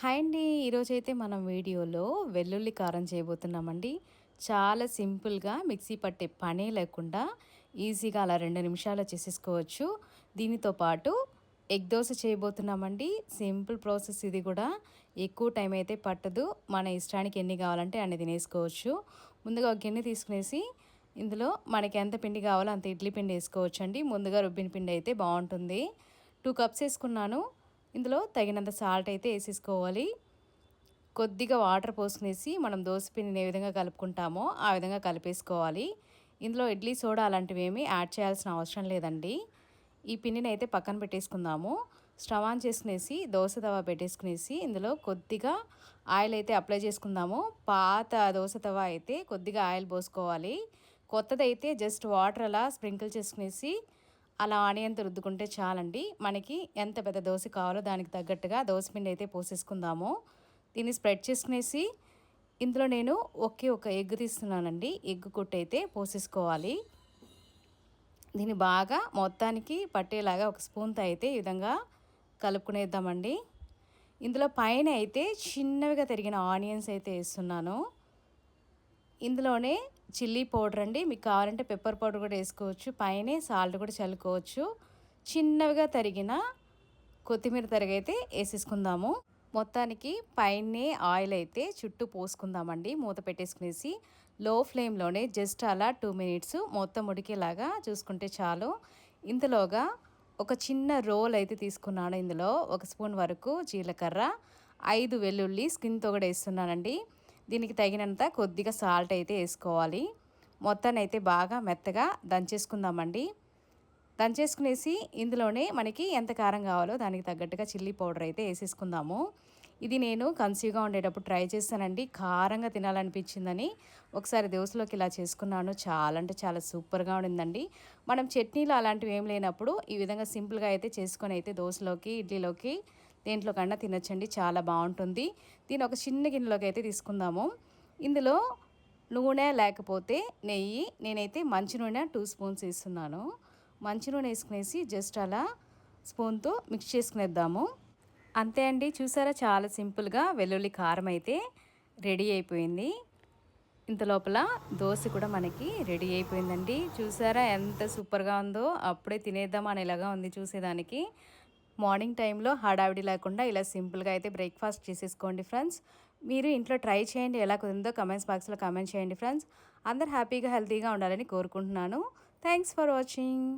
Hi అండి. ఈరోజైతే మనం వీడియోలో వెల్లుల్లి కారం చేయబోతున్నామండి. చాలా సింపుల్‌గా మిక్సీ పట్టే పనే లేకుండా ఈజీగా అలా 2 నిమిషాల్లో చేసేసుకోవచ్చు. దీనితో పాటు ఎగ్ దోస చేయబోతున్నామండి. సింపుల్ ప్రాసెస్ ఇది కూడా. ఎక్కువ టైం అయితే పట్టదు. మన ఇష్టానికి ఎన్ని కావాలంటే అన్ని తినేసుకోవచ్చు. ముందుగా ఒక గిన్నె తీసుకునేసి ఇందులో మనకి ఎంత పిండి కావాలో అంత ఇడ్లీ పిండి వేసుకోవచ్చండి. ముందుగా రుబ్బిన పిండి అయితే బాగుంటుంది. 2 కప్స్ వేసుకున్నాను. ఇందులో తగినంత సాల్ట్ అయితే వేసేసుకోవాలి. కొద్దిగా వాటర్ పోసుకునేసి మనం దోసపిండిని ఏ విధంగా కలుపుకుంటామో ఆ విధంగా కలిపేసుకోవాలి. ఇందులో ఇడ్లీ సోడా అలాంటివి ఏమీ యాడ్ చేయాల్సిన అవసరం లేదండి. ఈ పిండిని అయితే పక్కన పెట్టేసుకుందాము. స్టవ్ ఆన్ చేసుకునేసి దోశ తవా పెట్టేసుకునేసి ఇందులో కొద్దిగా ఆయిల్ అయితే అప్లై చేసుకుందాము. పాత దోశ తవా అయితే కొద్దిగా ఆయిల్ పోసుకోవాలి. కొత్తదైతే జస్ట్ వాటర్ అలా స్ప్రింకిల్ చేసుకునేసి అలా ఆనియన్తో రుద్దుకుంటే చాలండి. మనకి ఎంత పెద్ద దోశ కావాలో దానికి తగ్గట్టుగా దోసపిండి అయితే పోసేసుకుందాము. దీన్ని స్ప్రెడ్ చేసుకునేసి ఇందులో నేను ఒక ఎగ్ తీస్తున్నానండి. ఎగ్ కొట్టి అయితే పోసేసుకోవాలి. దీన్ని బాగా మొత్తానికి పట్టేలాగా ఒక స్పూన్తో అయితే ఈ విధంగా కలుపుకునేద్దామండి. ఇందులో పైన అయితే చిన్నవిగా తరిగిన ఆనియన్స్ అయితే వేస్తున్నాను. ఇందులోనే చిల్లీ పౌడర్ అండి. మీకు కావాలంటే పెప్పర్ పౌడర్ కూడా వేసుకోవచ్చు. పైనే సాల్ట్ కూడా చల్లుకోవచ్చు. చిన్నవిగా తరిగిన కొత్తిమీర తరిగైతే వేసేసుకుందాము. మొత్తానికి పైనే ఆయిల్ అయితే చుట్టూ పోసుకుందామండి. మూత పెట్టేసుకునేసి లో ఫ్లేమ్లోనే జస్ట్ అలా 2 మినిట్స్ మొత్తం ఉడికేలాగా చూసుకుంటే చాలు. ఇందులోగా ఒక చిన్న రోల్ అయితే తీసుకున్నాను. ఇందులో 1 స్పూన్ వరకు జీలకర్ర, 5 వెల్లుల్లి స్కిన్తో కూడా వేస్తున్నానండి. దీనికి తగినంత కొద్దిగా సాల్ట్ అయితే వేసుకోవాలి. మొత్తాన్ని అయితే బాగా మెత్తగా దంచేసుకుందామండి. దంచేసుకునేసి ఇందులోనే మనకి ఎంత కారం కావాలో దానికి తగ్గట్టుగా చిల్లీ పౌడర్ అయితే వేసేసుకుందాము. ఇది నేను కన్సీవ్గా ఉండేటప్పుడు ట్రై చేస్తానండి. కారంగా తినాలనిపించిందని ఒకసారి దోశలోకి ఇలా చేసుకున్నాను. చాలా అంటే చాలా సూపర్గా ఉండిందండి. మనం చట్నీలు అలాంటివి ఏం లేనప్పుడు ఈ విధంగా సింపుల్గా అయితే చేసుకొని అయితే దోశలోకి, ఇడ్లీలోకి దేంట్లో కన్నా తినొచ్చండి. చాలా బాగుంటుంది. దీన్ని ఒక చిన్న గిన్నెలోకి అయితే తీసుకుందాము. ఇందులో నూనె లేకపోతే నెయ్యి, నేనైతే మంచి నూనె 2 స్పూన్స్ వేస్తున్నాను. మంచి నూనె వేసుకునేసి జస్ట్ అలా స్పూన్తో మిక్స్ చేసుకునేద్దాము. అంతే అండి. చూసారా, చాలా సింపుల్గా వెల్లుల్లి కారం అయితే రెడీ అయిపోయింది. ఇంత లోపల దోశ కూడా మనకి రెడీ అయిపోయిందండి. చూసారా ఎంత సూపర్గా ఉందో. అప్పుడే తినేద్దాం అనేలాగా ఉంది చూసేదానికి. మార్నింగ్ టైంలో హడావిడి లేకుండా ఇలా సింపుల్గా అయితే బ్రేక్ఫాస్ట్ చేసేసుకోండి ఫ్రెండ్స్. మీరు ఇంట్లో ట్రై చేయండి. ఎలా కుదిరిందో కమెంట్స్ బాక్స్లో కమెంట్ చేయండి ఫ్రెండ్స్. అందరు హ్యాపీగా హెల్తీగా ఉండాలని కోరుకుంటున్నాను. Thanks for watching.